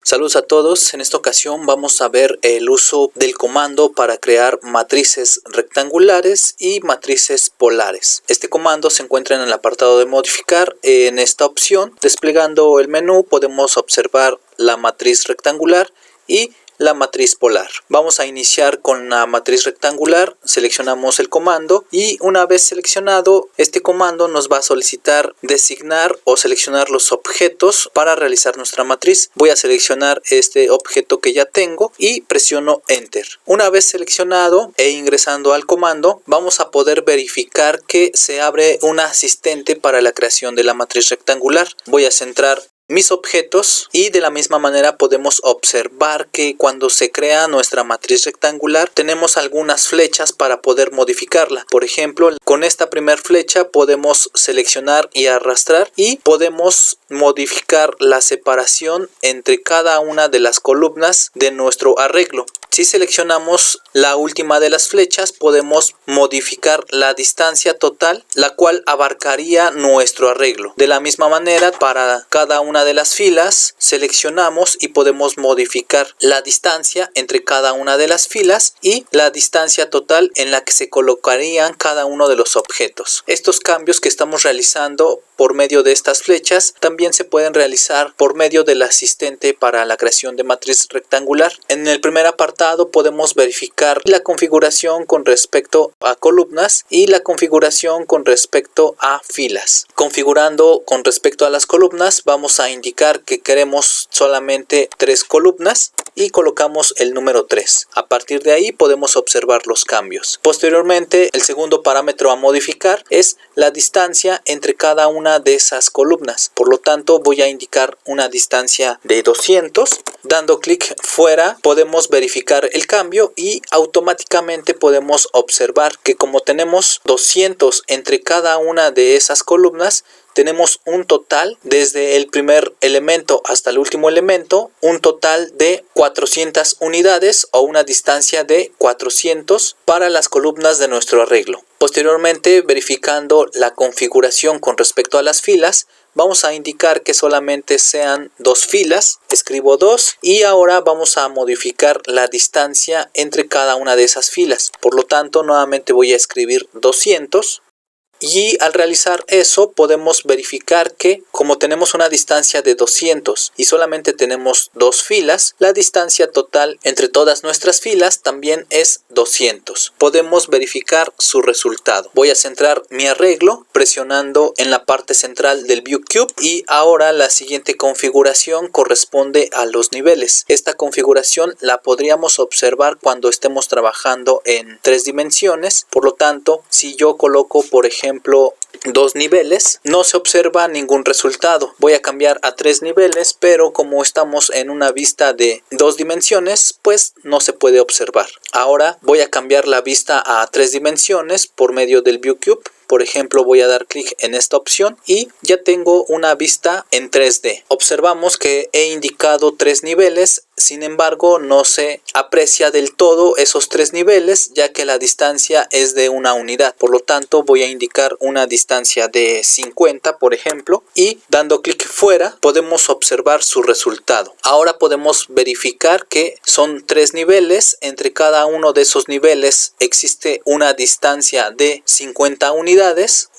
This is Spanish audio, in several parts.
Saludos a todos, en esta ocasión vamos a ver el uso del comando para crear matrices rectangulares y matrices polares. Este comando se encuentra en el apartado de modificar. En esta opción, desplegando el menú, podemos observar la matriz rectangular y la matriz polar. Vamos a iniciar con la matriz rectangular, seleccionamos el comando y una vez seleccionado, este comando nos va a solicitar designar o seleccionar los objetos para realizar nuestra matriz. Voy a seleccionar este objeto que ya tengo y presiono Enter. Una vez seleccionado e ingresando al comando, vamos a poder verificar que se abre un asistente para la creación de la matriz rectangular. Voy a centrar mis objetos y de la misma manera podemos observar que cuando se crea nuestra matriz rectangular tenemos algunas flechas para poder modificarla. Por ejemplo, con esta primera flecha podemos seleccionar y arrastrar y podemos modificar la separación entre cada una de las columnas de nuestro arreglo. Si seleccionamos la última de las flechas, podemos modificar la distancia total, la cual abarcaría nuestro arreglo. De la misma manera, para cada una de las filas, seleccionamos y podemos modificar la distancia entre cada una de las filas y la distancia total en la que se colocarían cada uno de los objetos. Estos cambios que estamos realizando por medio de estas flechas también se pueden realizar por medio del asistente para la creación de matriz rectangular. En el primer apartado podemos verificar la configuración con respecto a columnas y la configuración con respecto a filas. Configurando con respecto a las columnas, vamos a indicar que queremos solamente 3 columnas y colocamos el número 3. A partir de ahí podemos observar los cambios. Posteriormente, el segundo parámetro a modificar es la distancia entre cada una de esas columnas. Por lo tanto, voy a indicar una distancia de 200. Dando clic fuera, podemos verificar el cambio y automáticamente podemos observar que como tenemos 200 entre cada una de esas columnas, tenemos un total desde el primer elemento hasta el último elemento, un total de 400 unidades o una distancia de 400 para las columnas de nuestro arreglo. Posteriormente, verificando la configuración con respecto a las filas, vamos a indicar que solamente sean 2 filas, escribo 2 y ahora vamos a modificar la distancia entre cada una de esas filas. Por lo tanto, nuevamente voy a escribir 200. Y al realizar eso podemos verificar que como tenemos una distancia de 200 y solamente tenemos 2 filas, la distancia total entre todas nuestras filas también es 200. Podemos verificar su resultado. Voy a centrar mi arreglo presionando en la parte central del View Cube y ahora la siguiente configuración corresponde a los niveles. Esta configuración la podríamos observar cuando estemos trabajando en 3 dimensiones. Por lo tanto, si yo coloco por ejemplo 2 niveles, no se observa ningún resultado. Voy a cambiar a 3 niveles, pero como estamos en una vista de 2 dimensiones, pues no se puede observar. Ahora voy a cambiar la vista a 3 dimensiones por medio del View Cube. Por ejemplo, voy a dar clic en esta opción y ya tengo una vista en 3D. Observamos que he indicado 3 niveles, sin embargo no se aprecia del todo esos 3 niveles ya que la distancia es de una unidad. Por lo tanto, voy a indicar una distancia de 50, por ejemplo, y dando clic fuera podemos observar su resultado. Ahora podemos verificar que son 3 niveles. Entre cada uno de esos niveles existe una distancia de 50 unidades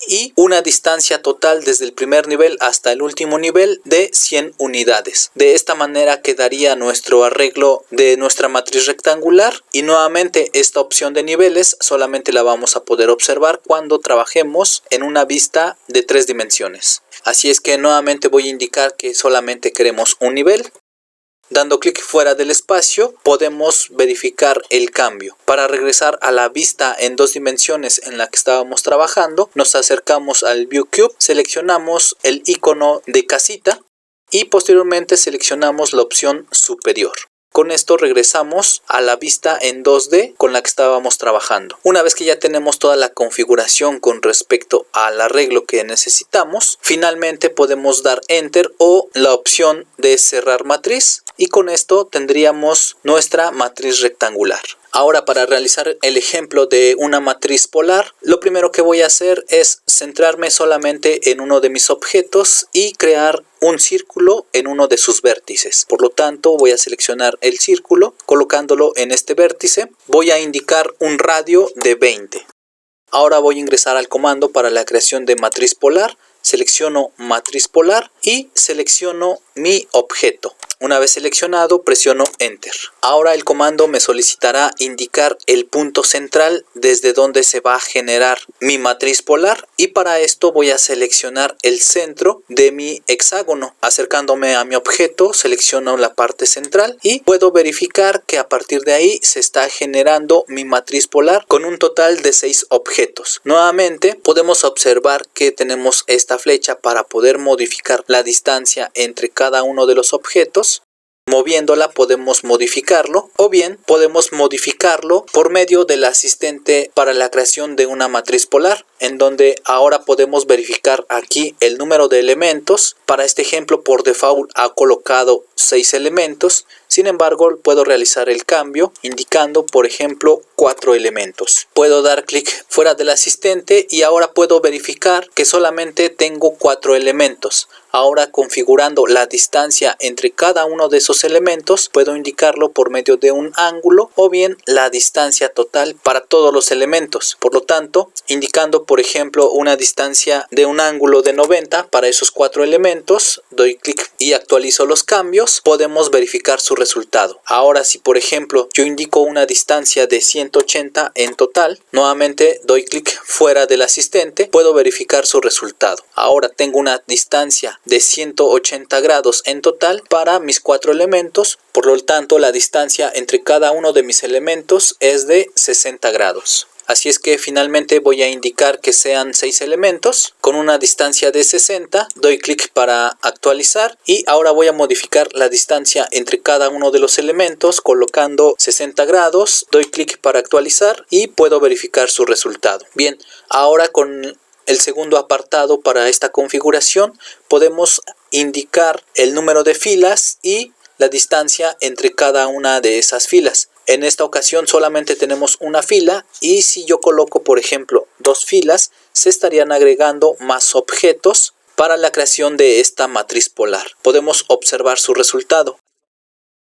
y una distancia total desde el primer nivel hasta el último nivel de 100 unidades. De esta manera quedaría nuestro arreglo de nuestra matriz rectangular y nuevamente esta opción de niveles solamente la vamos a poder observar cuando trabajemos en una vista de 3 dimensiones. Así es que nuevamente voy a indicar que solamente queremos un nivel. Dando clic fuera del espacio podemos verificar el cambio. Para regresar a la vista en 2 dimensiones en la que estábamos trabajando, nos acercamos al View Cube, seleccionamos el icono de casita y posteriormente seleccionamos la opción superior. Con esto regresamos a la vista en 2D con la que estábamos trabajando. Una vez que ya tenemos toda la configuración con respecto al arreglo que necesitamos, finalmente podemos dar Enter o la opción de cerrar matriz y con esto tendríamos nuestra matriz rectangular. Ahora, para realizar el ejemplo de una matriz polar, lo primero que voy a hacer es centrarme solamente en uno de mis objetos y crear un círculo en uno de sus vértices. Por lo tanto, voy a seleccionar el círculo, colocándolo en este vértice. Voy a indicar un radio de 20. Ahora voy a ingresar al comando para la creación de matriz polar. Selecciono matriz polar y selecciono mi objeto. Una vez seleccionado, presiono Enter. Ahora el comando me solicitará indicar el punto central desde donde se va a generar mi matriz polar, y para esto voy a seleccionar el centro de mi hexágono. Acercándome a mi objeto, selecciono la parte central y puedo verificar que a partir de ahí se está generando mi matriz polar con un total de 6 objetos. Nuevamente podemos observar que tenemos esta flecha para poder modificar la distancia entre cada uno de los objetos. Moviéndola podemos modificarlo, o bien podemos modificarlo por medio del asistente para la creación de una matriz polar, en donde ahora podemos verificar aquí el número de elementos. Para este ejemplo, por default ha colocado 6 elementos. Sin embargo, puedo realizar el cambio indicando, por ejemplo, 4 elementos. Puedo dar clic fuera del asistente y ahora puedo verificar que solamente tengo 4 elementos. Ahora, configurando la distancia entre cada uno de esos elementos, puedo indicarlo por medio de un ángulo o bien la distancia total para todos los elementos. Por lo tanto, indicando por ejemplo una distancia de un ángulo de 90 para esos 4 elementos, doy clic y actualizo los cambios, podemos verificar su resultado. Ahora, si por ejemplo yo indico una distancia de 180 en total, nuevamente doy clic fuera del asistente, puedo verificar su resultado. Ahora tengo una distancia de 180 grados en total para mis 4 elementos, por lo tanto la distancia entre cada uno de mis elementos es de 60 grados. Así es que finalmente voy a indicar que sean 6 elementos con una distancia de 60, doy clic para actualizar y ahora voy a modificar la distancia entre cada uno de los elementos colocando 60 grados, doy clic para actualizar y puedo verificar su resultado. Bien, ahora con el segundo apartado para esta configuración podemos indicar el número de filas y la distancia entre cada una de esas filas. En esta ocasión solamente tenemos una fila y si yo coloco por ejemplo 2 filas, se estarían agregando más objetos para la creación de esta matriz polar. Podemos observar su resultado.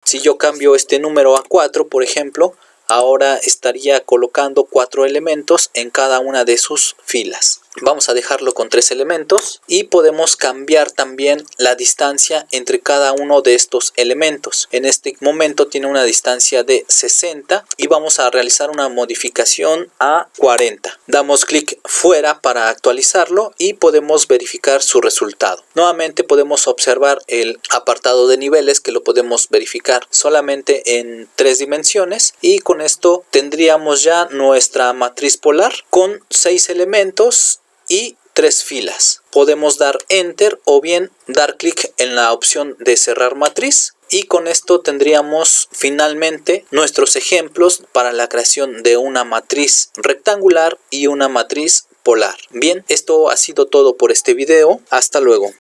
Si yo cambio este número a 4, por ejemplo, ahora estaría colocando 4 elementos en cada una de sus filas. Vamos a dejarlo con 3 elementos y podemos cambiar también la distancia entre cada uno de estos elementos. En este momento tiene una distancia de 60 y vamos a realizar una modificación a 40. Damos clic fuera para actualizarlo y podemos verificar su resultado. Nuevamente podemos observar el apartado de niveles, que lo podemos verificar solamente en 3 dimensiones, y con esto tendríamos ya nuestra matriz polar con 6 elementos y 3 filas. Podemos dar Enter o bien dar clic en la opción de cerrar matriz y con esto tendríamos finalmente nuestros ejemplos para la creación de una matriz rectangular y una matriz polar. Bien, esto ha sido todo por este video. Hasta luego.